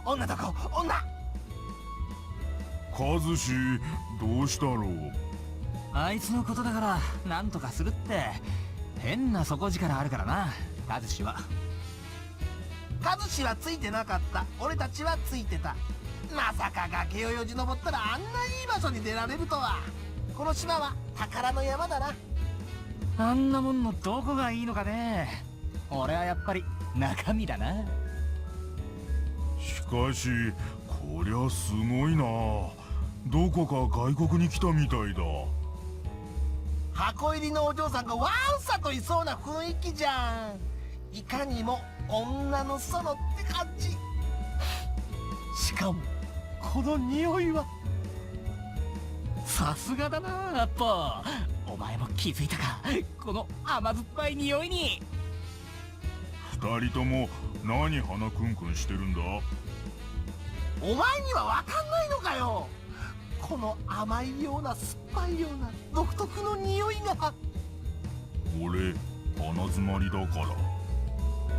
女どこ女。カズシ、どうしたろう。あいつのことだからなんとかするって。変な底力あるからな、カズシは。カズシはついてなかった。俺たちはついてた。まさか崖をよじ登ったらあんないい場所に出られるとは。この島は宝の山だな。あんなもんのどこがいいのかね。俺はやっぱり中身だな。しかしこりゃすごいな。どこか外国に来たみたいだ。箱入りのお嬢さんがわんさといそうな雰囲気じゃん。いかにも女の園って感じ。しかもこの匂いは。さすがだなアッポ。お前も気づいたか、この甘酸っぱい匂いに。二人とも何鼻クンクンしてるんだ。お前にはわかんないのかよ。この甘いような酸っぱいような独特の匂いが。俺鼻詰まりだから。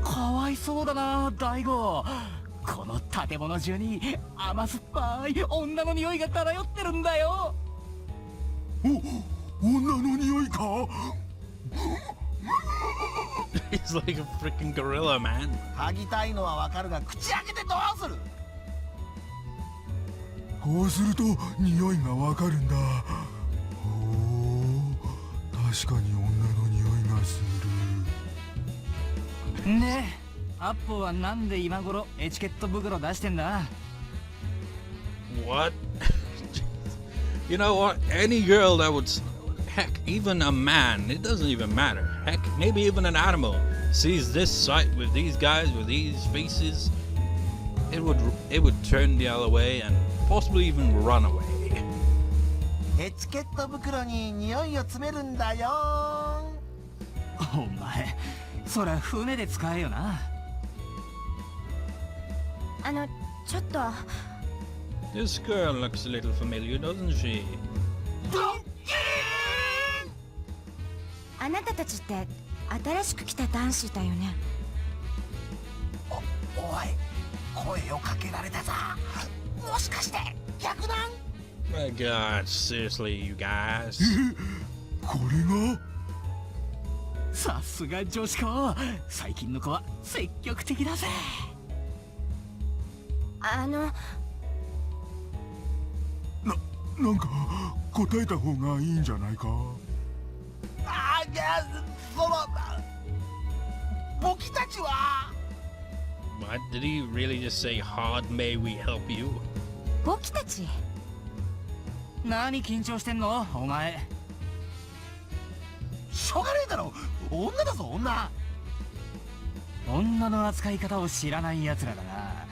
かわいそうだな大悟。この建物中に甘酸っぱい女の匂いが漂ってるんだよ。女の匂いか。He's like a freaking gorilla, man. 嗅ぎたいのはわかるが口開けてどうする。こうすると匂いがわかるんだ。おお、確かに女の匂いがする。でアッポはなんで今頃エチケット袋出してんだ。 What? You know what? Any girl that would, heck, even a man, it doesn't even matter. Heck, maybe even an animal sees this sight with these guys with these faces, it would turn the other way and possibly even run away. エチケット袋に匂いを詰めるんだよ。お前そりゃ船で使えよな。ちょっと。This girl looks a little familiar, doesn't she? あなたたちって新しく来た男子だよね。おい、声をかけられたさ。もしかして逆なん？ My God, seriously, you guys. これが。さすが女子校。最近の子は積極的だぜ。なんか答えた方がいいんじゃないか。いや、僕たちは。 What? Did he really just say, hard may we help you? 僕たち。何緊張してんのお前。しょうがねえだろ、女だぞ女。女の扱い方を知らない奴らだな。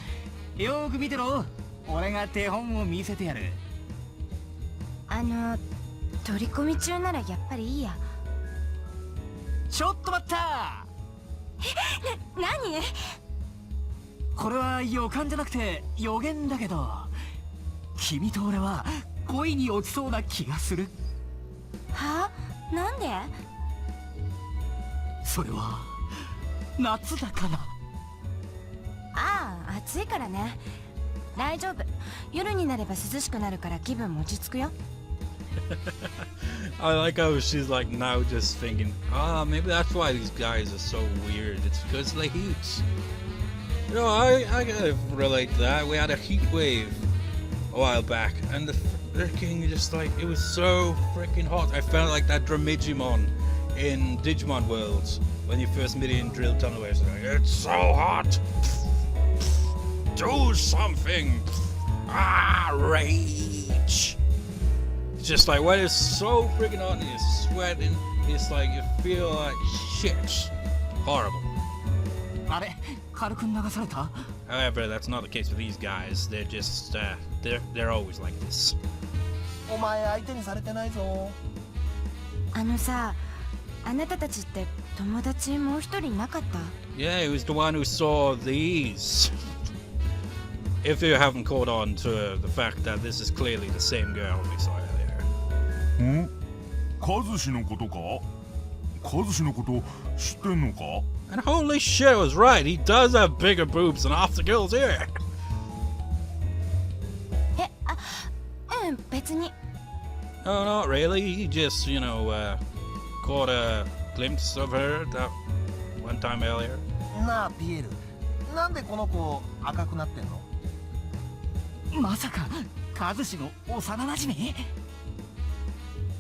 よーく見てろ、俺が手本を見せてやる。取り込み中ならやっぱりいいや。ちょっと待った。何？これは予感じゃなくて予言だけど、君と俺は恋に落ちそうな気がする。は？なんで？それは夏だから。ああ、暑いからね。大丈夫。夜になれば涼しくなるから気分も落ち着くよ。I like how she's like now just thinking, maybe that's why these guys are so weird. It's because of the heat. You know, I gotta relate to that. We had a heat wave a while back, and the freaking just like, it was so freaking hot. I felt like that Dramigimon in Digimon Worlds when you first meet it in Drill Tunnel, where it's like, it's so hot. Do something. Rage. It's just like when it's so freaking hot and you're sweating, it's like you feel like shit. Horrible. あれ、軽く流された？ However, that's not the case with these guys. They're just, they're always like this. お前相手にされてないぞ。さ、あなたたちって友達もう一人いなかった？ Yeah, it was the one who saw these. If you haven't caught on to the fact that this is clearly the same girl we saw earlier. カズシのことか？カズシのこと知ってんのか？ And holy shit, I was right. He does have bigger boobs than half the girls here. 別に。 Oh, not really. He just, caught a glimpse of her that one time earlier. なあピエール、なんでこの子赤くなってんの？まさかカズシの幼馴染？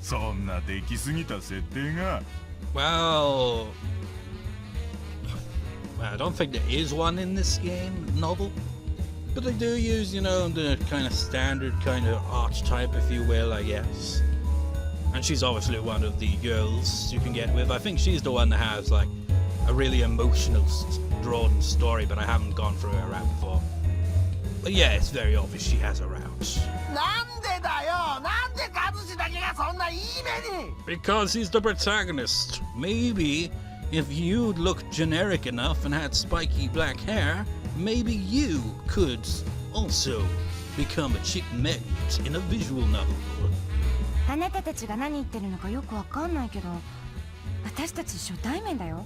そんな出来すぎた設定が。 Well, I don't think there is one in this game novel, but they do use, the kind of standard kind of archetype, if you will, I guess. And she's obviously one of the girls you can get with. I think she's the one that has like a really emotional drawn story, but I haven't gone through her route before. But yeah, it's very obvious she has a route. なんでだよ、なんでカズシだけがそんないい目に。 Because he's the protagonist. Maybe if you looked generic enough and had spiky black hair, maybe you could also become a chick magnet in a visual novel. あなたたちが何言ってるのかよくわかんないけど、私たち初対面だよ。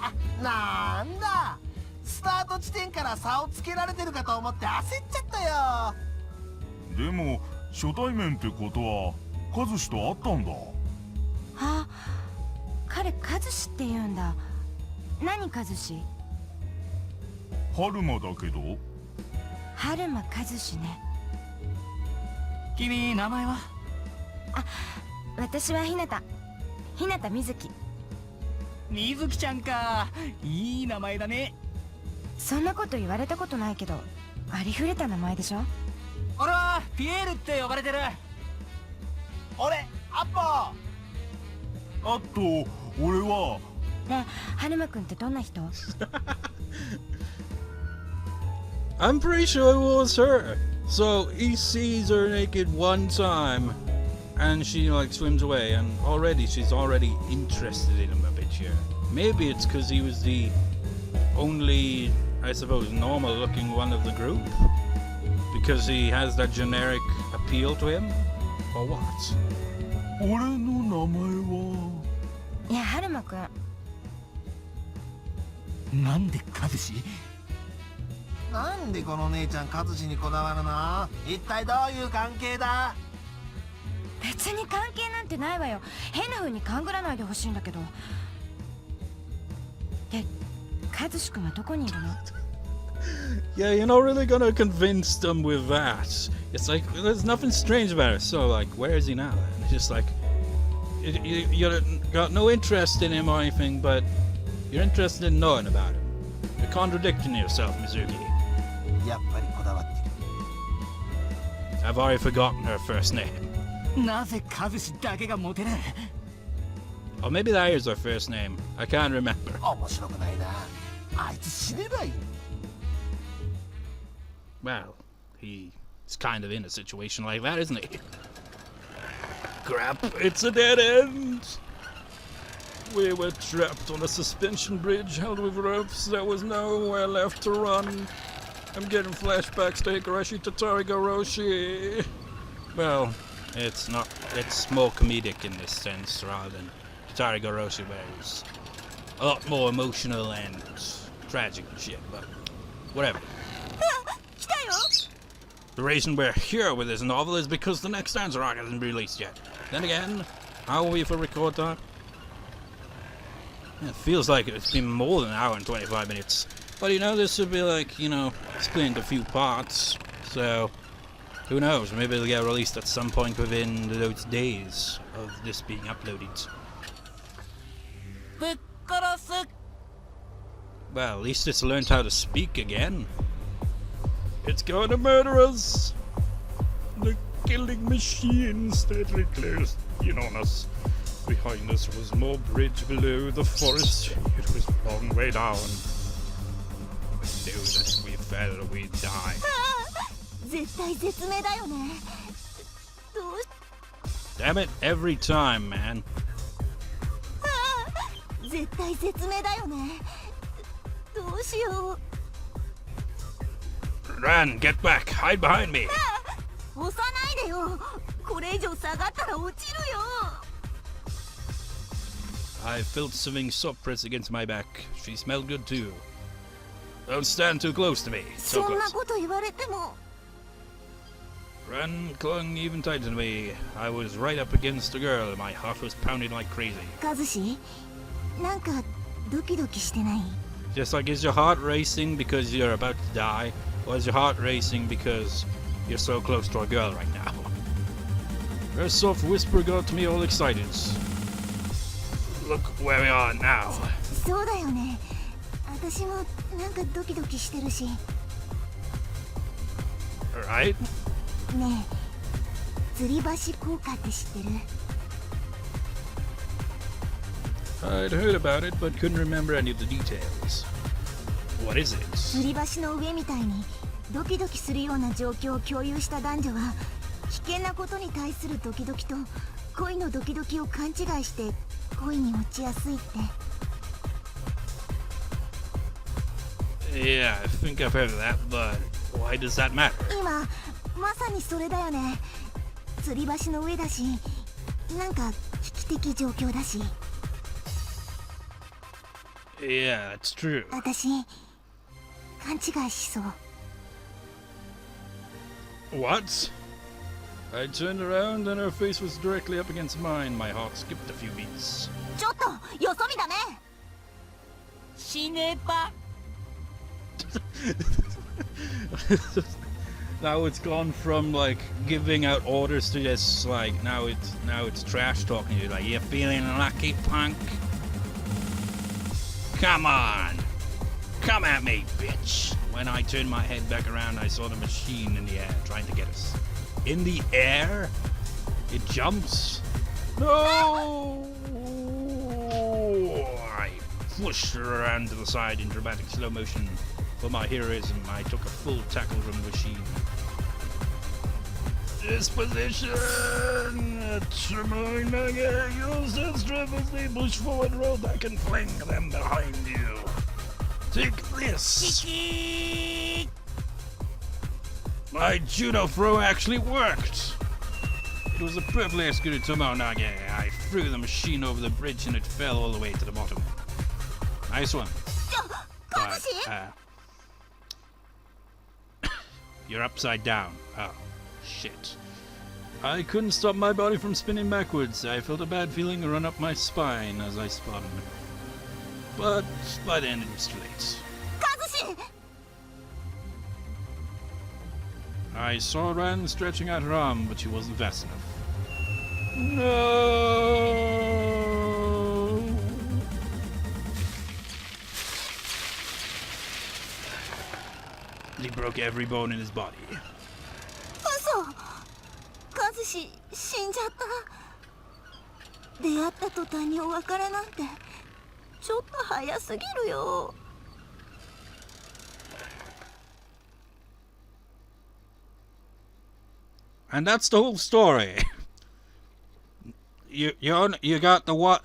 あ、なんだ、スタート地点から差をつけられてるかと思って焦っちゃったよ。でも初対面ってことはカズシと会ったんだ。あ、彼カズシって言うんだ。何カズシ？春馬だけど。春馬カズシね。君名前は？あ、私はひなた。ひなたみずき。みずきちゃんか。いい名前だね。そんなこと言われたことないけど、ありふれた名前でしょ。俺はピエールって呼ばれてる。俺アッポ。あと俺は。ねえ、春馬くんってどんな人？ I'm pretty sure it was her. So he sees her naked one time, and she like swims away, and she's already interested in him a bit here. Maybe it's because he was the only, I suppose, normal-looking one of the group, because he has that generic appeal to him, or what? 俺の名前は。いや、春馬くん。なんでカズシ？なんでこの姉ちゃんカズシにこだわるの？一体どういう関係だ？別に関係なんてないわよ。変な風に勘ぐらないでほしいんだけど。で、カズシくんはどこにいるの？ Yeah, you're not really gonna convince them with that. It's like, there's nothing strange about it. So, like, where is he now then? It's just like, you got no interest in him or anything, but you're interested in knowing about him. You're contradicting yourself, Mizuki. やっぱりこだわってる。 I've already forgotten her first name. なぜカズシだけがモテる？ Or maybe that is her first name. I can't remember. 面白くないな。あいつ死ねばいい。 Well, he's kind of in a situation like that, isn't he? Crap, it's a dead end! We were trapped on a suspension bridge held with ropes. There was nowhere left to run. I'm getting flashbacks to Higurashi Tatari Goroshi. Well, it's not. It's more comedic in this sense rather than Tatari Goroshi, where it's a lot more emotional and tragic and shit, but whatever. The reason we're here with this novel is because the next stanza arc hasn't been released yet. Then again, how are we for record time? It feels like it's been more than an hour and 25 minutes. But this would be like, split into a few parts. So, who knows? Maybe it'll get released at some point within those days of this being uploaded. Well, at least it's learned how to speak again. It's going to murder us! The killing machine steadily closed in on us. Behind us was more bridge below the forest. It was a long way down. We knew that if we fell, we'd die. 絶対絶命だよね。どうし Damn it, every time, man. 絶対絶命だよね。どうしよう。 Ran, get back! Hide behind me! 押さないでよ。これ以上下がったら落ちるよ。 I felt something soft press against my back. She smelled good too. Don't stand too close to me. So そんな close. こと言われても。Ran clung even tighter to me. I was right up against the girl. My heart was pounding like crazy. カズシ、なんかドキドキしてない？ Just like, is your heart racing because you're about to die? Or is your heart racing because you're so close to a girl right now? Her soft whisper got me all excited. Look where we are now. そうだよね。私もなんかドキドキしてるし。Alright? ねえ、吊り橋効果って知ってる？ I'd heard about it, but couldn't remember any of the details. What is it? 吊り橋の上みたいにドキドキするような状況を共有した男女は危険なことに対するドキドキと恋のドキドキを勘違いして恋に落ちやすいって。 Yeah, I think I've heard of that, but why does that matter? 今まさにそれだよね。吊り橋の上だし、なんか危機的状況だし。 Yeah, it's true. 私勘違いしそう。 What? I turned around and her face was directly up against mine. My heart skipped a few beats. ちょっとよそ見だね。死ねば Now it's gone from like giving out orders to just like now it's trash talking to you. Like, you feeling lucky, punk? Come on, come at me, bitch! When I turned my head back around, I saw the machine in the air trying to get us. In the air? It jumps? No! I whooshed her around to the side in dramatic slow motion. For my heroism, I took a full tackle from the machine. Disposition! Tremaine Maggie, use this strip as they push forward, roll back and fling them behind you. Take this! My judo throw actually worked! It was a perfectly executed Tomonage. I threw the machine over the bridge and it fell all the way to the bottom. Nice one. But, you're upside down. Oh, shit. I couldn't stop my body from spinning backwards. I felt a bad feeling run up my spine as I spun. But by then it was too late. カズシ！ I saw Ran stretching out her arm, but she wasn't fast enough. No! He broke every bone in his body. 嘘！カズシ死んじゃった。出会った途端にお別れなんてちょっと早すぎるよ。 And that's the whole story. You got the what?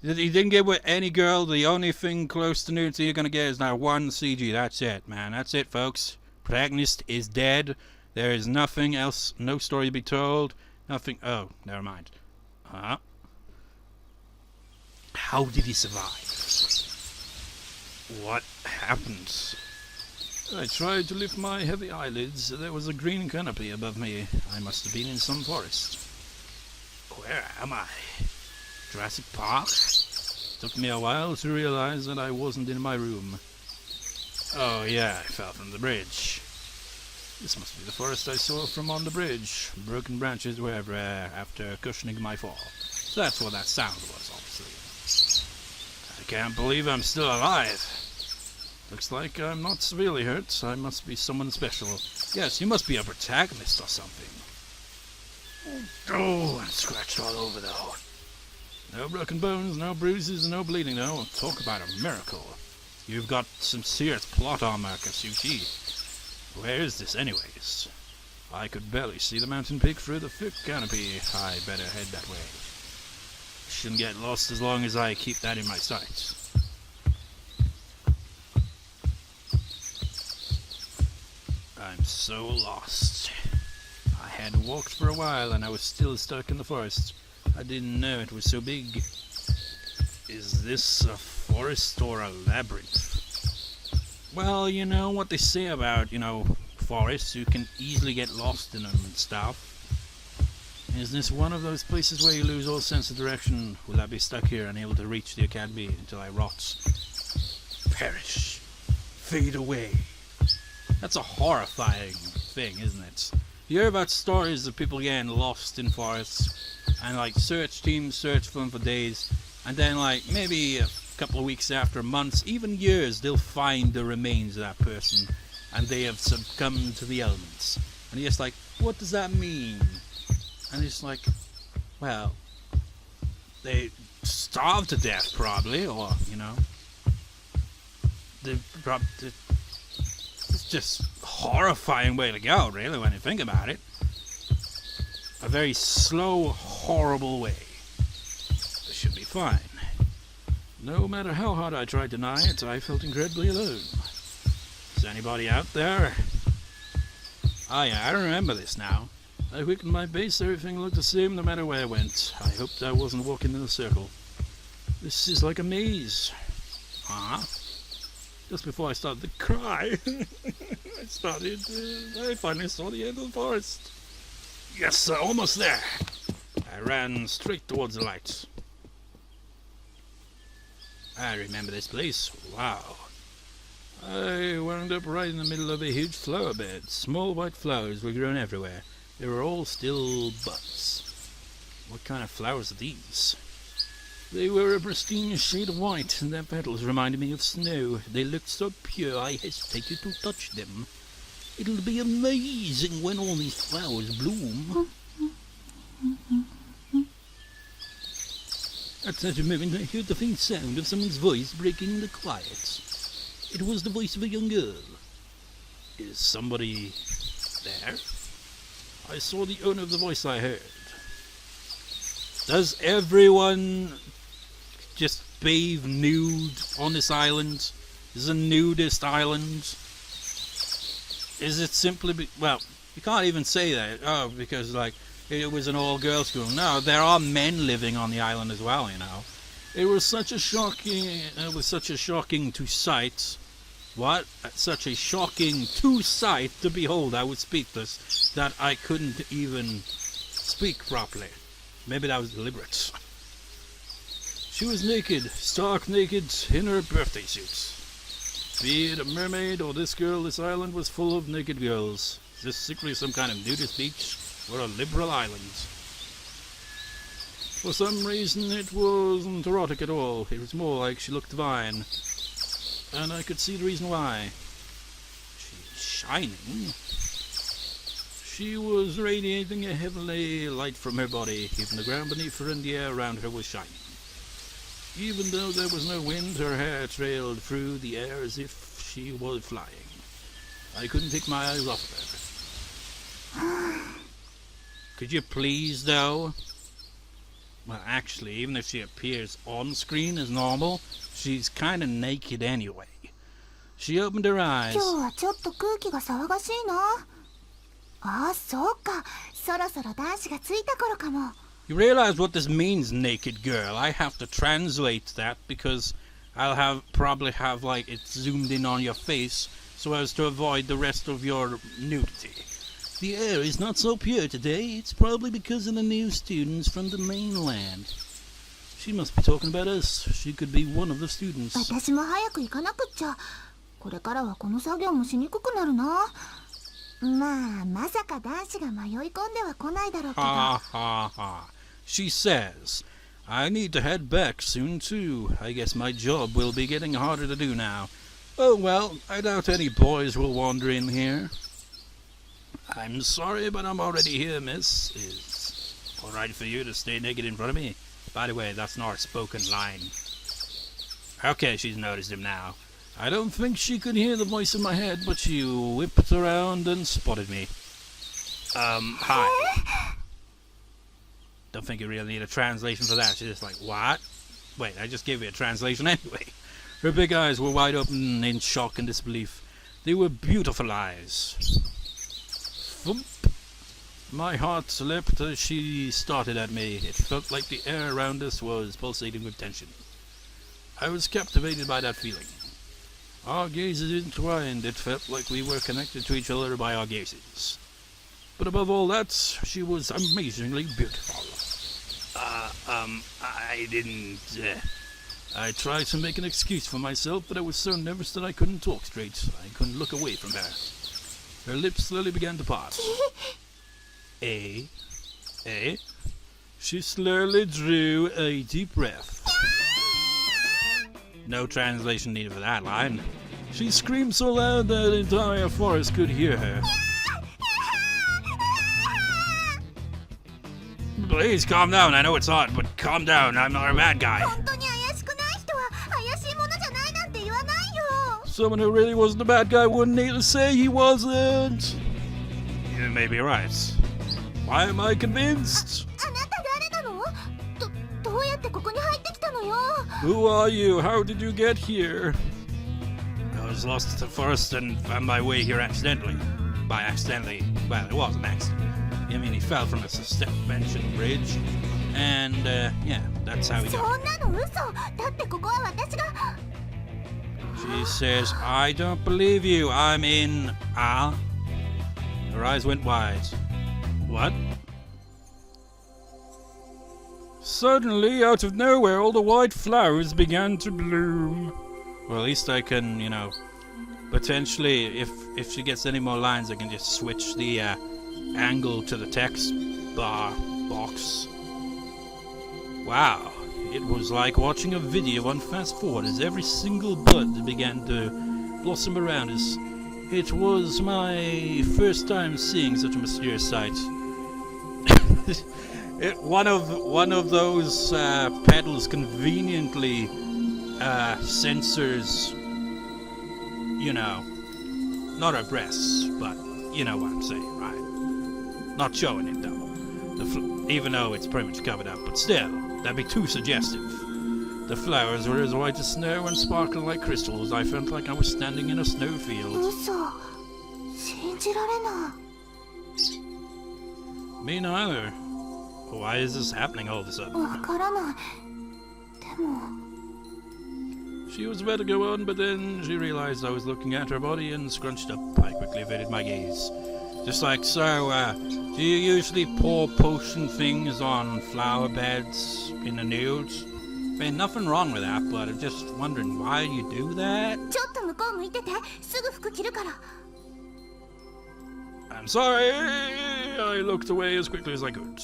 You didn't get with any girl. The only thing close to nudity you're gonna get is now one CG. That's it, man. That's it, folks. Protagonist is dead. There is nothing else. No story to be told. Nothing. Oh, never mind. Huh? How did he survive? What happened? I tried to lift my heavy eyelids. There was a green canopy above me. I must have been in some forest. Where am I? Jurassic Park? Took me a while to realize that I wasn't in my room. Oh yeah, I fell from the bridge. This must be the forest I saw from on the bridge. Broken branches were everywhere after cushioning my fall. So that's what that sound was, obviously. I can't believe I'm still alive. Looks like I'm not severely hurt. I must be someone special. Yes, you must be a protagonist or something. Oh, I'm scratched all over though. No broken bones, no bruises, no bleeding though. Talk about a miracle. You've got some serious plot armor, Kazushi. Where is this anyways? I could barely see the mountain peak through the thick canopy. I better head that way. Shouldn't get lost as long as I keep that in my sights. I'm so lost. I had walked for a while and I was still stuck in the forest. I didn't know it was so big. Is this a forest or a labyrinth? Well, you know what they say about, forests, you can easily get lost in them and stuff. Is this one of those places where you lose all sense of direction? Will I be stuck here, unable to reach the academy until I rot? Perish. Fade away. That's a horrifying thing, isn't it? You hear about stories of people getting lost in forests, and like search teams search for them for days, and then like maybe a couple of weeks after, months, even years, they'll find the remains of that person, and they have succumbed to the elements. And you're just like, what does that mean? And it's like, well, they starved to death probably, or, you know, it's just a horrifying way to go, really, when you think about it. A very slow, horrible way. This should be fine. No matter how hard I tried to deny it, I felt incredibly alone. Is anybody out there? Oh yeah, I remember this now. I quickened my pace, everything looked the same no matter where I went. I hoped I wasn't walking in a circle. This is like a maze. Huh? Just before I started to cry, I finally saw the end of the forest. Yes, almost there. I ran straight towards the lights. I remember this place. Wow. I wound up right in the middle of a huge flower bed. Small white flowers were grown everywhere. They were all still buds. What kind of flowers are these? They were a pristine shade of white, and their petals reminded me of snow. They looked so pure I hesitated to touch them. It'll be amazing when all these flowers bloom. At such a moment I heard the faint sound of someone's voice breaking the quiet. It was the voice of a young girl. Is somebody there? I saw the owner of the voice I heard. Does everyone just bathe nude on this island? Is it a nudist island? Is it simply well, you can't even say that. Oh, because like it was an all-girls school. No, there are men living on the island as well, you know. It was such a shocking to sight. What? Such a shocking to sight to behold. I was speechless that I couldn't even speak properly. Maybe that was deliberate. She was naked, stark naked, in her birthday suit. Be it a mermaid or this girl, this island was full of naked girls. Is this secretly some kind of nudist beach or a liberal island? For some reason it wasn't erotic at all. It was more like she looked divine. And I could see the reason why. She's shining. She was radiating a heavenly light from her body. Even the ground beneath her and the air around her was shining. Even though there was no wind, her hair trailed through the air as if she was flying. I couldn't take my eyes off her. Could you please, though? Well, actually, even if she appears on screen as normal, she's kind of naked anyway. She opened her eyes. 今日はちょっと空気が騒がしいな。ああ、そうか。そろそろ男子がついた頃かも。 You realize what this means, naked girl? I have to translate that because I'll probably have like it zoomed in on your face so as to avoid the rest of your nudity. The air is not so pure today. It's probably because of the new students from the mainland. She must be talking about us. She could be one of the students. 私も早く行かなくっちゃ。これからはこの作業もしにくくなるな。まあ、まさか男子が迷い込んでは来ないだろうけど。 Ha ha ha. She says, I need to head back soon too. I guess my job will be getting harder to do now. Oh well, I doubt any boys will wander in here. I'm sorry, but I'm already here, miss. Is it alright for you to stay naked in front of me? By the way, that's not a spoken line. Okay, she's noticed him now. I don't think she could hear the voice in my head, but she whipped around and spotted me. Hi. Don't think you really need a translation for that. She's just like, what? Wait, I just gave you a translation anyway. Her big eyes were wide open in shock and disbelief. They were beautiful eyes. Thump. My heart leapt as she started at me. It felt like the air around us was pulsating with tension. I was captivated by that feeling. Our gazes entwined. It felt like we were connected to each other by our gazes. But above all that, she was amazingly beautiful. I didn't... I tried to make an excuse for myself, but I was so nervous that I couldn't talk straight. I couldn't look away from her. Her lips slowly began to part. Eh? She slowly drew a deep breath. No translation needed for that line. She screamed so loud that the entire forest could hear her. Please calm down. I know it's hot, but calm down. I'm not a bad guy. 本当に怪しくない人は怪しいものじゃないなんて言わないよ。 Someone who really wasn't a bad guy wouldn't need to say he wasn't. You may be right. Why am I convinced? あなた誰なの？どうやってここに入ってきたのよ。 Who are you? How did you get here? I was lost in the forest and found my way here accidentally. By accidentally, well, it was an accident. I mean, he fell from a suspension bridge, and yeah, that's how he そ got. んなの嘘。だってここは私が。 She says, I don't believe you. I'm in. Ah. Her eyes went wide. What? Suddenly, out of nowhere, all the white flowers began to bloom. Well, at least I can, you know, potentially, if she gets any more lines, I can just switch the angle to the text bar box. Wow, it was like watching a video on fast forward as every single bud began to blossom around us. It was my first time seeing such a mysterious sight. One of those petals conveniently censors, you know, not her breasts, but you know what I'm saying, right? Not showing it though, even though it's pretty much covered up, but still, that'd be too suggestive. The flowers were as white as snow and sparkling like crystals. I felt like I was standing in a snowfield. 嘘。信じられない。 Me neither. Why is this happening all of a sudden? わからない。でも。 She was about to go on, but then she realized I was looking at her body and scrunched up. I quickly averted my gaze. Just like so, do you usually pour potion things on flower beds in the nude? I mean, nothing wrong with that, but I'm just wondering why you do that? ちょっと向こう向いてて。すぐ服着るから。 I'm sorry! I looked away as quickly as I could.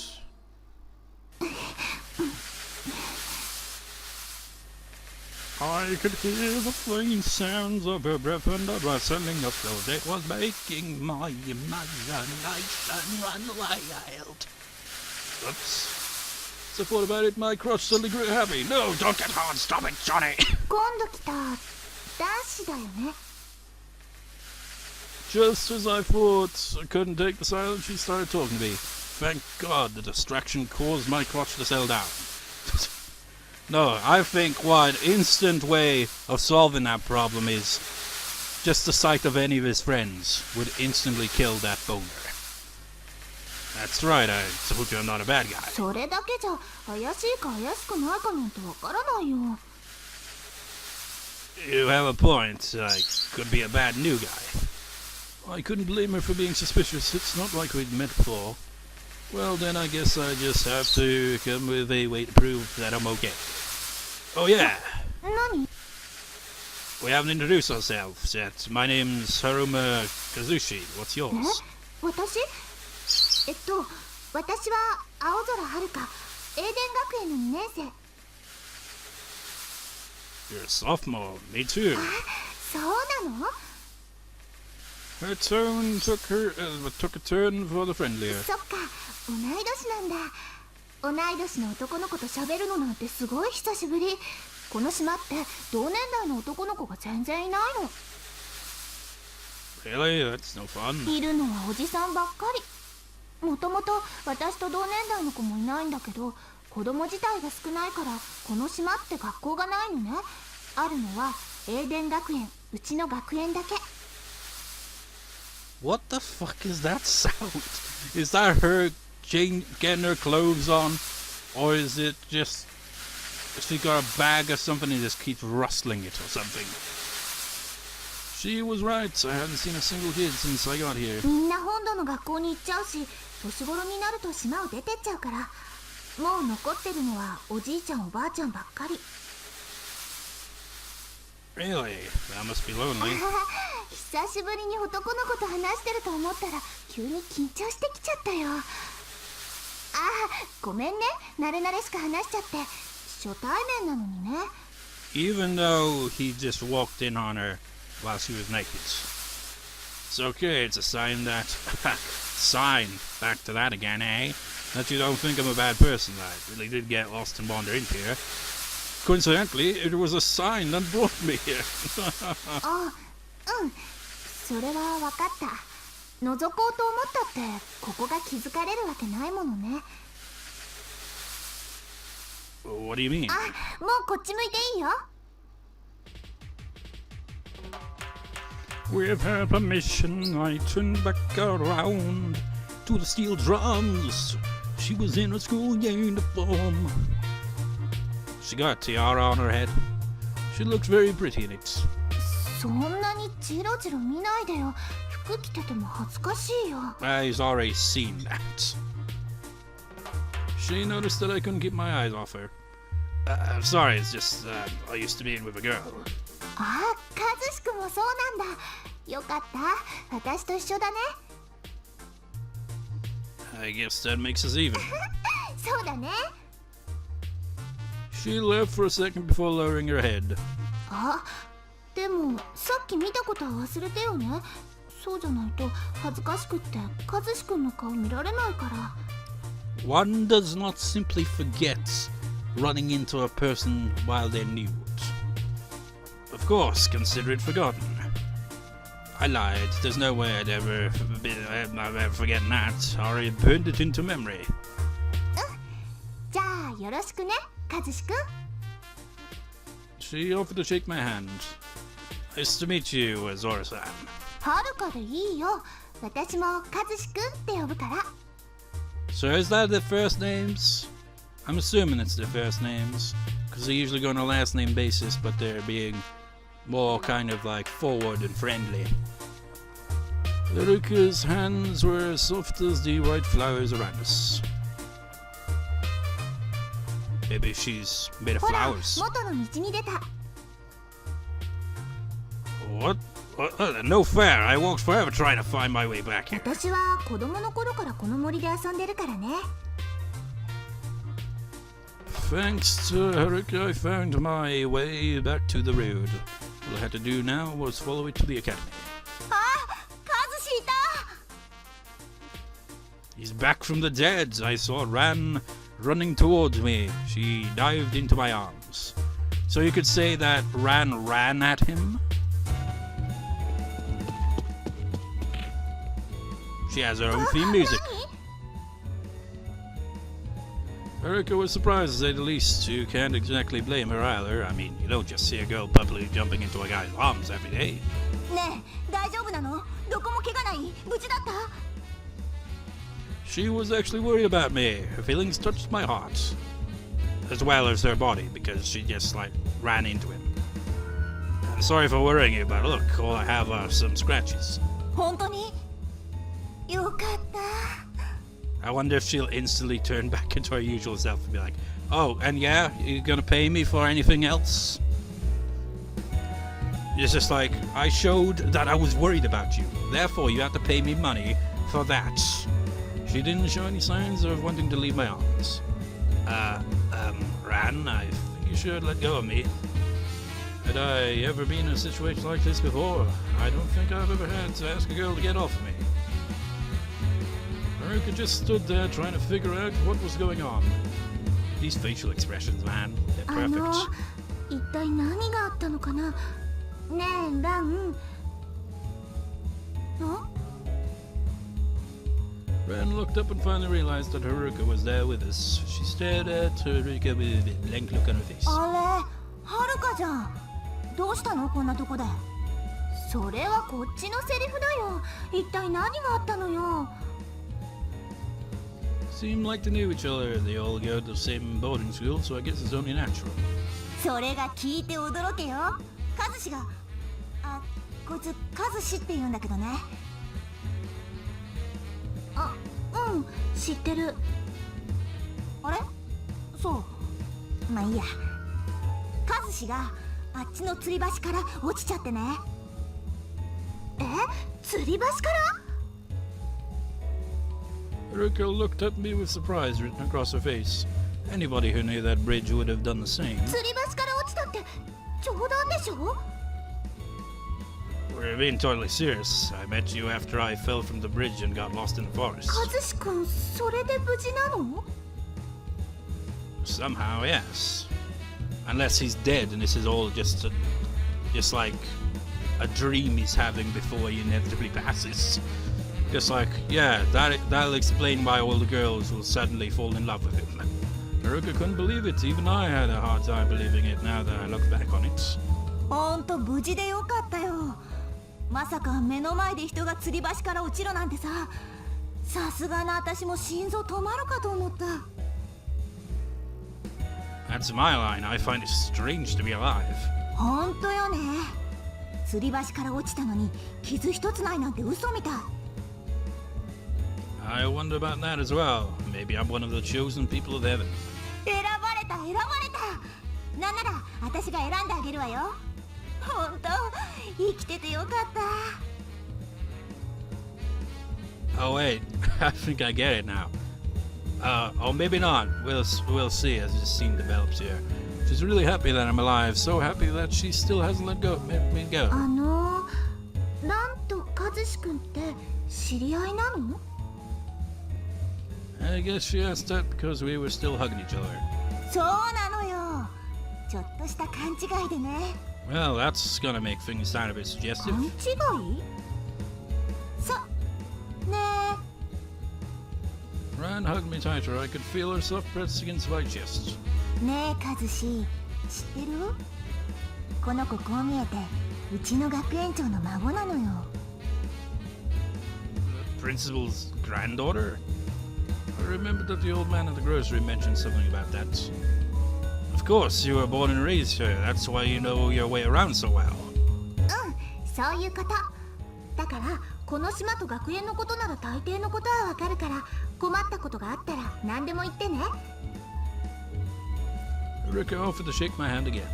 I could hear the faint sounds of her breath and the rustling of snow. It was making my imagination run wild. Oops. So thought about it, my crotch suddenly grew happy. No, don't get hard, stop it, Johnny! 今度来た男子だよね。 Just as I thought, I couldn't take the silence, she started talking to me. Thank God the distraction caused my crotch to settle down. No, I think one instant way of solving that problem is just the sight of any of his friends would instantly kill that boner. That's right, I told you I'm not a bad guy. それだけじゃ怪しいか怪しくないかなんてわからないよ。 You have a point, I could be a bad new guy. I couldn't blame her for being suspicious, it's not like we'd met before. Well then I guess I just have to come with a way to prove that I'm okay. Oh yeah, 何？ we haven't introduced ourselves yet. My name's Haruma Kazushi, what's え？ yours? 私？私は青空遥か。エーデン学園の2年生。 You're a sophomore, me too. そうなの？ Her tone took a turn for the friendlier. そっか、同い年なんだ。同い年の男の子と喋るのなんてすごい久しぶり。この島って同年代の男の子が全然いないの。 Really? That's no fun. いるのはおじさんばっかり。もともと私と同年代の子もいないんだけど、子供自体が少ないからこの島って学校がないのね。あるのはエーデン学園、うちの学園だけ。 What the fuck is that sound? Is that her getting her clothes on? Or is it just she got a bag or something and just keeps rustling it or something? She was right. I hadn't seen a single kid since I got here. みんな本土の学校に行っちゃうし、年頃になると島を出てっちゃうから、もう残ってるのはおじいちゃんおばあちゃんばっかり。Really? That must be lonely. 久しぶりに男の子と話してると思ったら急に緊張してきちゃったよ。ああ、ごめんね、慣れ慣れしく話しちゃって。初対面なのにね。Even though he just walked in on her while she was naked. It's okay, it's a sign that... sign. Back to that again, eh? That you don't think I'm a bad person. I really did get lost and wander into here. Coincidentally, it was a sign that brought me here. あ、うん、それは分かった。覗こうと思ったってここが気づかれるわけないものね。What do you mean? あ、もうこっち向いていいよ。With her permission, I turned back around to the steel drums. She was in a school uniform. She got a tiara on her head. She looked very pretty in it. そんなにジロジロ見ないでよ。服着てても恥ずかしいよ。He's already seen that. She noticed that I couldn't keep my eyes off her. I'm sorry, it's just I used to be in with a girl. ああ、カズシ君もそうなんだ。よかった。私と一緒だね。I guess that makes us even. そうだね。She left for a second before lowering her head. あ、でもさっき見たことは忘れてよね。そうじゃないと恥ずかしくってカズシ君の顔見られないから。One does not simply forget running into a person while they're nude. Of course, consider it forgotten. I lied. There's no way I'd ever forgotten that. I already burned it into memory. じゃあよろしくね、カズシ君。She offered to shake my hand. Nice to meet you, Azora-san. はるかでいいよ。私もカズシ君って呼ぶから。So is that their first names? I'm assuming it's their first names, because they usually go on a last name basis, but they're being more kind of like forward and friendly. Haruka's hands were as soft as the white flowers around us. Maybe she's made of ほら、 flowers. 元の道に出た。What? No fair. I walked forever trying to find my way back here. 私は子供の頃からこの森で遊んでるからね。Thanks to Haruka, I found my way back to the road. All I had to do now was follow it to the academy. あ、カズシいた。 He's back from the dead. I saw Ran running towards me. She dived into my arms. So you could say that Ran ran at him? She has her own theme music. Haruka was surprised, to say the least. You can't exactly blame her either. I mean, you don't just see a girl publicly jumping into a guy's arms every day. ねえ、大丈夫なの？どこも怪我ない？無事だった？ She was actually worried about me. Her feelings touched my heart. As well as her body, because she just, like, ran into him. I'm sorry for worrying you, but look, all I have are some scratches. 本当に？よかった。 I wonder if she'll instantly turn back into her usual self and be like, oh, and yeah, you're gonna pay me for anything else? It's just like, I showed that I was worried about you. Therefore, you have to pay me money for that. She didn't show any signs of wanting to leave my arms. Ran, I think you should let go of me. Had I ever been in a situation like this before? I don't think I've ever had to ask a girl to get off of me. Haruka just stood there trying to figure out what was going on. These facial expressions, man, they're perfect. 一体何があったのかな。ねえ、ラン。Ran looked up and finally realized that Haruka was there with us. She stared at Haruka with a blank look on her face. あれ、はるかじゃん。どうしたのこんなとこで。それはこっちのセリフだよ。一体何があったのよ。 Seemed like they knew each other. They all go to the same boarding school, so I guess it's only natural. それが聞いて驚けよ。カズシが。あ、こいつカズシって言うんだけどね。あ、うん、知ってる。あれ？そう、まあいいや。カズシがあっちの吊り橋から落ちちゃってね。え？吊り橋から？ Ruka looked at me with surprise written across her face. Anybody who knew that bridge would have done the same. 吊り橋から落ちたって冗談でしょ？ We're being totally serious. I met you after I fell from the bridge and got lost in the forest. カズシ君、それで無事なの？ Somehow, yes. Unless he's dead and this is all just like a dream he's having before he inevitably passes. Just like, yeah, that'll explain why all the girls will suddenly fall in love with him. Haruka couldn't believe it. Even I had a hard time believing it now that I look back on it. ほんと無事でよかったよ。まさか目の前で人が吊り橋から落ちるなんてさ。さすがの私も心臓止まるかと思った。 That's my line. I find it strange to be alive. ほんとよね。吊り橋から落ちたのに傷一つないなんて嘘みたい。 I wonder about that as well. Maybe I'm one of the chosen people of heaven. 選ばれた選ばれた。なんなら私が選んであげるわよ。ほんと生きててよかった。 Oh wait, I think I get it now. Or maybe not. We'll see as this scene develops here. She's really happy that I'm alive. So happy that she still hasn't let me go. ランとカズシ君って知り合いなの？ I guess she asked that because we were still hugging each other. そうなのよ。ちょっとした勘違いでね。 Well, that's gonna make things sound a bit 勘 suggestive. 違い？ね Ran hugged me tighter. I could feel her soft breaths against my chest. え、ねえカズシ、知ってる？この子こう見えてうちの学園長の孫なのよ。 The principal's granddaughter? I remembered that the old man at the grocery mentioned something about that. Of course, you were born and raised here. That's why you know your way around so well. そういうこと。だからこの島と学園のことなら大抵のことはわかるから、困ったことがあったら何でも言ってね。 Rika offered to shake my hand again.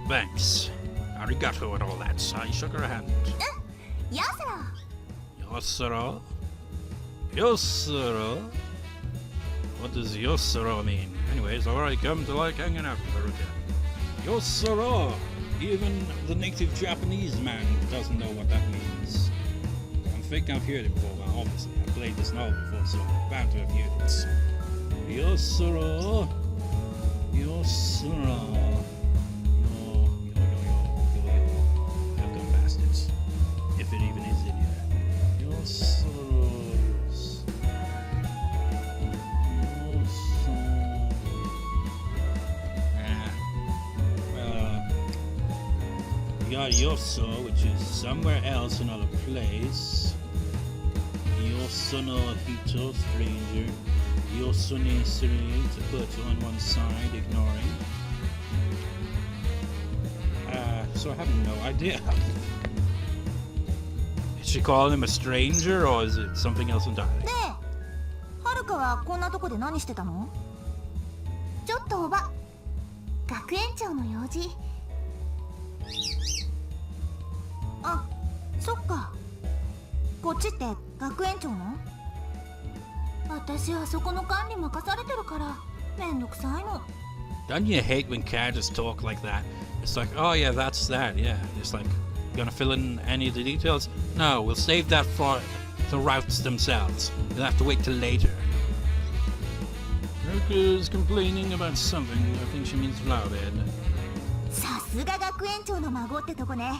Thanks. Arigato and all that. I shook her hand. よそろ。 Yosoro? Yosoro? What does Yosoro mean? Anyways, I've already come to like hanging out with Haruka. Yosoro! Even the native Japanese man doesn't know what that means. I think I've heard it before, well, obviously. I've played this novel before, so I'm bound to have heard it. Yosoro! Yosoro! I've gone past it. If it even is in here. Yosoro. You got Yoso, which is somewhere else, another place. Yosono Hito, stranger. Yosone Suri, to put on one side, ignoring. So I have no idea. Is she calling him a stranger, or is it something else entirely? ねえ、はるかはこんなとこで何してたの？ちょっとおば、学園長の用事。あ、そっか。こっちって学園長の？私はそこの管理任されてるからめんどくさいの。 Don't you hate when characters talk like that? It's like, oh yeah, that's that, yeah. It's like, gonna fill in any of the details? No, we'll save that for the routes themselves. You'll have to wait till later. Ruka's complaining about something. I think she means Flowerbed. さすが学園長の孫ってとこね。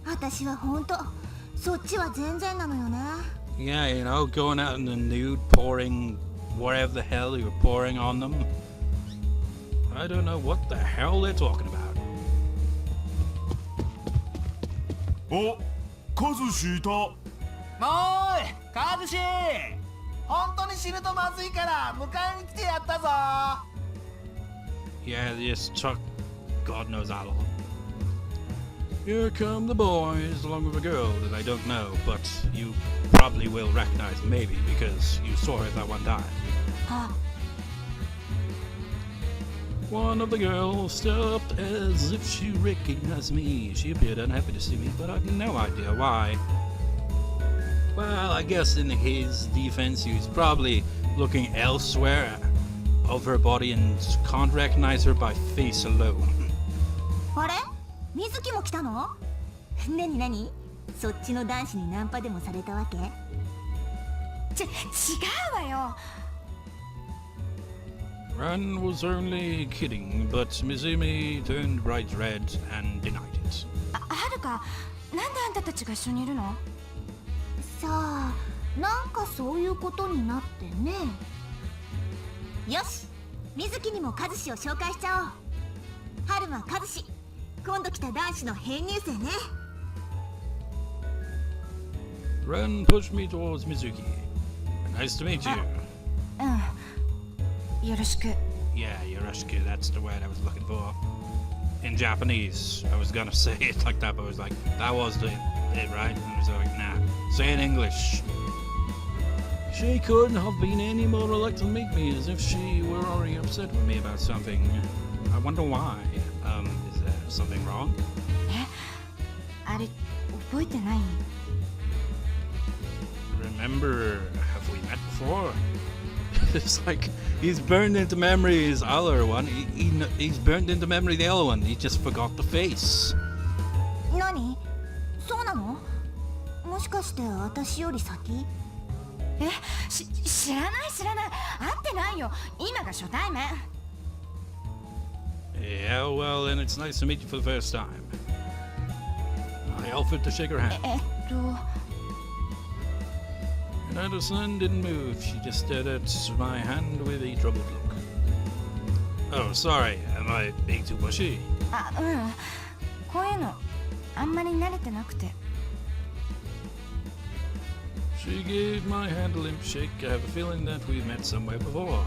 私はほんとそっちは全然なのよね。 Yeah, you know, going out in the nude, pouring whatever the hell you were pouring on them. I don't know what the hell they're talking about. あ、カズシいた。もーい、カズシ、本当に死ぬとまずいから迎えに来てやったぞ。 Yeah, this truck, God knows how long. Here come the boys, along with a girl that I don't know, but you probably will recognize maybe because you saw her that one time. One of the girls stopped as if she recognized me. She appeared unhappy to see me, but I've no idea why. Well, I guess in his defense, he was probably looking elsewhere of her body and can't recognize her by face alone. あれ水木も来たの？なになに？そっちの男子にナンパでもされたわけ？違うわよ。Ran was only kidding, but Mizumi turned bright red and denied it. はるか、なんであんたたちが一緒にいるの？さあ、なんかそういうことになってね。よし、水木にも和志を紹介しちゃおう。春は和志、今度来た男子の編入生ね。Ran pushed me towards Mizuki. Nice to meet you. よろしく。Yeah, yoroshiku, that's the word I was looking for. In Japanese, I was gonna say it like that, but I was like, that was it, right? And I was like, nah. Say it in English. She couldn't have been any more reluctant to meet me, as if she were already upset with me about something. I wonder why. Is there something wrong? あれ、覚えてない？ Remember, have we met before? It's like he's burned into memory his other one. He's burned into memory the other one. He just forgot the face. 何？そうなの？もしかして私より先？知らない。会ってないよ。今が初対面。Yeah, well, then it's nice to meet you for the first time. I offered to shake her hand. Anderson didn't move. She just stared at my hand with a troubled look. Oh, sorry. Am I being too pushy? こういうのあんまり慣れてなくて。She gave my hand a limp shake. I have a feeling that we've met somewhere before.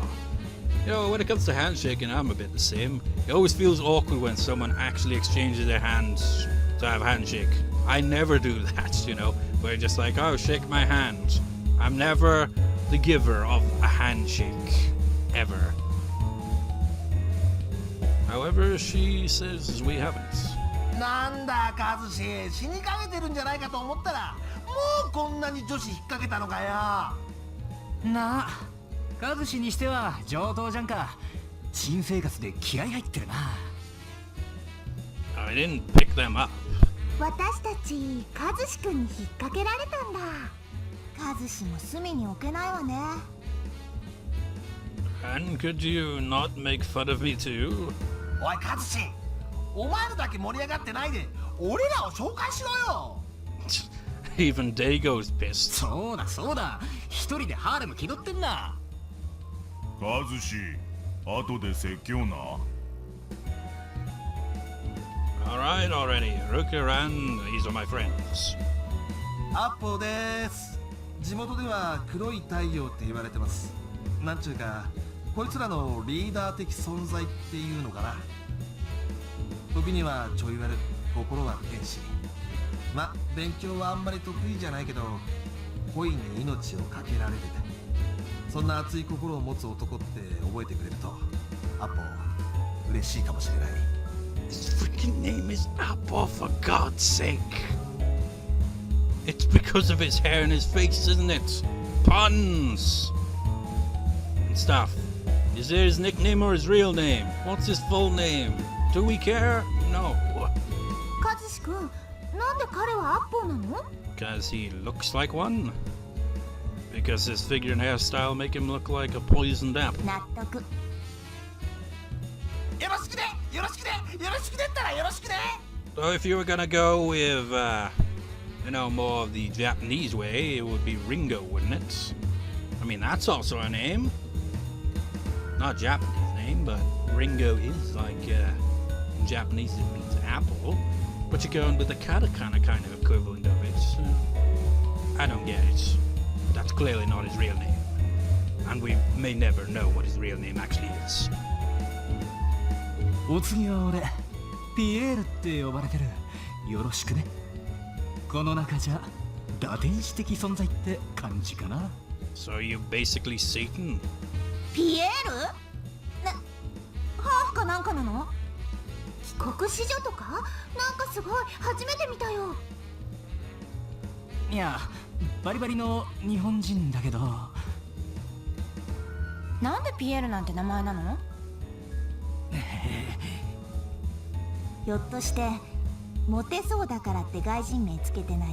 You know, when it comes to handshaking, I'm a bit the same. It always feels awkward when someone actually exchanges their hands to have a handshake. I never do that, you know, where just like, oh, shake my hand. I'm never the giver of a handshake. Ever. However, she says we haven't. なんだカズシ、死にかけてるんじゃないかと思ったらもうこんなに女子引っ掛けたのかよ。なあ、カズシにしては上等じゃんか。新生活で気合入ってるな。I didn't pick them up. 私たち和志くんに引っ掛けられたんだ。和志も隅に置けないわね。And could you not make fun of me too? おいカズシ、お前らだけ盛り上がってないで俺らを紹介しろよ。Even Dago's pissed. そうだ。一人でハーレム気取ってんな。和志、後で説教な。Alright already. Ruka Ran, these are my friends. アッポです。地元では黒い太陽って言われてます。なんちゅうかこいつらのリーダー的存在っていうのかな。時にはちょい悪、心は天使。ま、勉強はあんまり得意じゃないけど恋に命をかけられてて、そんな熱い心を持つ男って覚えてくれるとアッポ嬉しいかもしれない。 His freaking name is Appo, for God's sake. It's because of his hair and his face, isn't it? Puns and stuff. Is there his nickname or his real name? What's his full name? Do we care? No. 和志くん、なんで彼はアッポーなの？ Because he looks like one. Because his figure and hairstyle make him look like a poisoned apple. 納得。よろしくねよろしくねよろしくねったらよろしくね。 So if you were gonna go with, you know, more of the Japanese way, it would be Ringo, wouldn't it? I mean, that's also a name. Not a Japanese name, but Ringo is like, in Japanese it means apple. But you're going with the katakana kind of equivalent of it. I don't get it. That's clearly not his real name. And we may never know what his real name actually is. お次は俺、ピエールって呼ばれてる。よろしくね。この中じゃ打天使的存在って感じかな。 So you're basically Satan? ピエールハーフかなんかなの？帰国子女とかなんかすごい初めて見たよ。いや、バリバリの日本人だけど。なんでピエールなんて名前なの？ひょっとしてモテそうだからって外人名つけてない？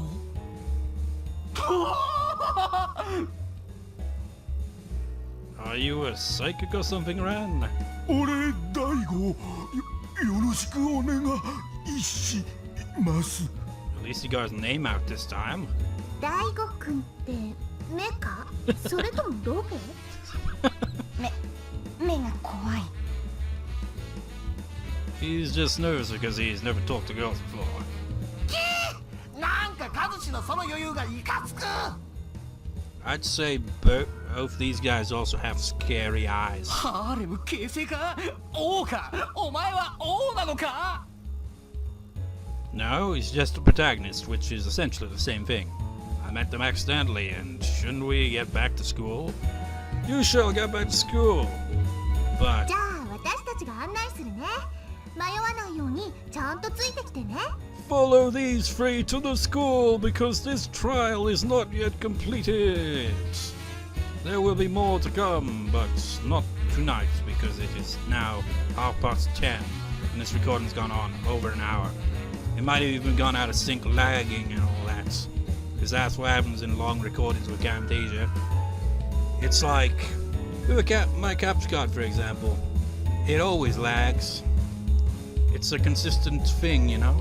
Are you a psychic or something, Ran? 俺大悟よろしくお願いします。 At least he got his name out this time. 大悟くんって目か？それともロボ？目が怖い。 He's just nervous because he's never talked to girls before. なんかカズシのその余裕がいかつく。 I'd say both these guys also have scary eyes. ハーレム形成か？王か？お前は王なのか？ No, he's just a protagonist, which is essentially the same thing. I met them accidentally, and shouldn't we get back to school? You shall get back to school. But じゃあ私たちが案内するね。迷わないようにちゃんとついてきてね。 follow these three to the school because this trial is not yet completed. There will be more to come, but not tonight because it is now 10:30 and this recording's gone on over an hour. It might have even gone out of sync, lagging and all that, because that's what happens in long recordings with Camtasia. It's like with my capture card, for example, it always lags. It's a consistent thing, you know.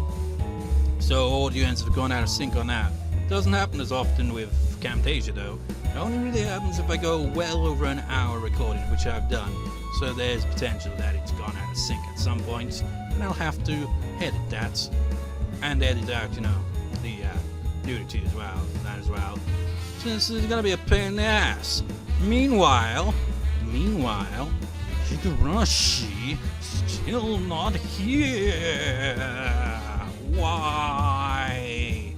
So audio ends up going out of sync on that. Doesn't happen as often with Camtasia though. It only really happens if I go well over an hour recording, which I've done. So there's potential that it's gone out of sync at some point, and I'll have to edit that and edit out, you know, the nudity as well, that as well. So this is gonna be a pain in the ass. Meanwhile, Higurashi still not here. Why?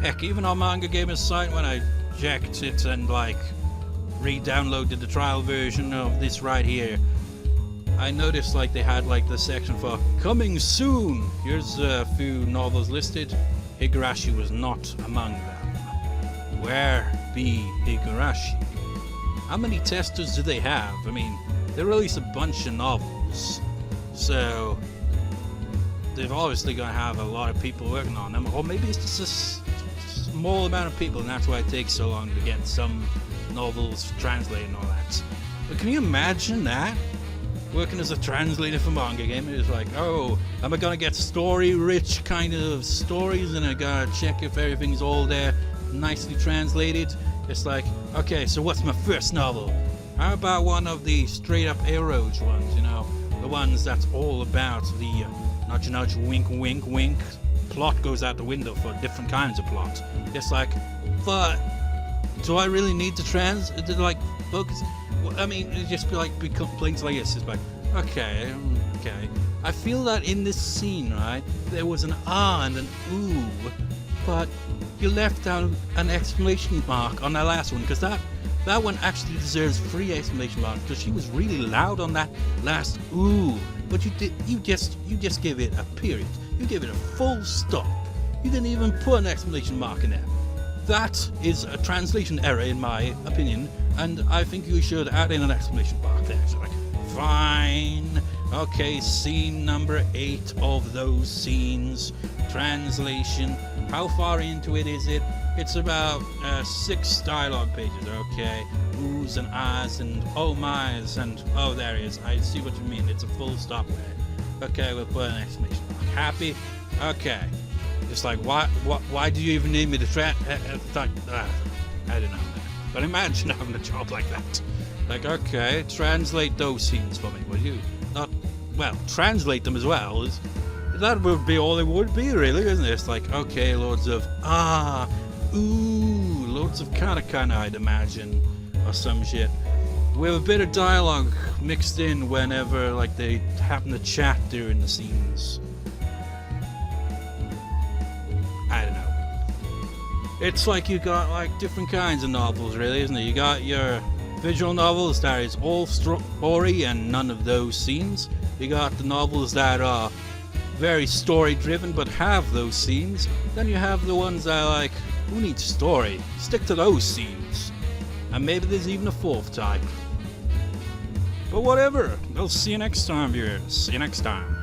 Heck, even on Manga Gamer's site, when I checked it and like re-downloaded the trial version of this right here, I noticed like they had like the section for coming soon. Here's a few novels listed. Higurashi was not among them. Where be Higurashi? How many testers do they have? I mean, they release a bunch of novels, so they've obviously gonna have a lot of people working on them, or maybe it's just a small amount of people and that's why it takes so long to get some novels translated and all that. But can you imagine that? Working as a translator for Manga Gamer is like, oh, am I gonna get story-rich kind of stories and I gotta check if everything's all there nicely translated? It's like, okay, so what's my first novel? How about one of the straight-up Eroge ones, you know? The ones that's all about the nudge nudge, wink wink wink. Plot goes out the window for different kinds of plot. It's like, but do I really need to focus? I mean, it just be complaints like this. It's like, okay. I feel that in this scene, right, there was an ah and an ooh, but you left out an exclamation mark on that last one, because that one actually deserves 3 exclamation marks, because she was really loud on that last ooh. But you just give it a period. You give it a full stop. You didn't even put an exclamation mark in there. That is a translation error in my opinion, and I think you should add in an exclamation mark there. So like, fine. Okay, scene number 8 of those scenes. Translation. How far into it is it? It's about 6 dialogue pages, okay. Oohs and ahs and oh my's and oh, there it is. I see what you mean. It's a full stop there. Okay, we'll put an exclamation mark. Happy? Okay. It's like, why do you even need me to I don't know, man. But imagine having a job like that. Like, okay, translate those scenes for me, will you? Translate them as well. That would be all it would be, really, isn't it? It's like, okay, loads of ah, ooh, loads of katakana, I'd imagine, or some shit. With a bit of dialogue mixed in whenever, like, they happen to chat during the scenes. It's like you got like different kinds of novels, really, isn't it? You got your visual novels that is all story and none of those scenes. You got the novels that are very story driven but have those scenes. Then you have the ones that are like, who needs story? Stick to those scenes. And maybe there's even a fourth type. But whatever. We'll see you next time, viewers. See you next time.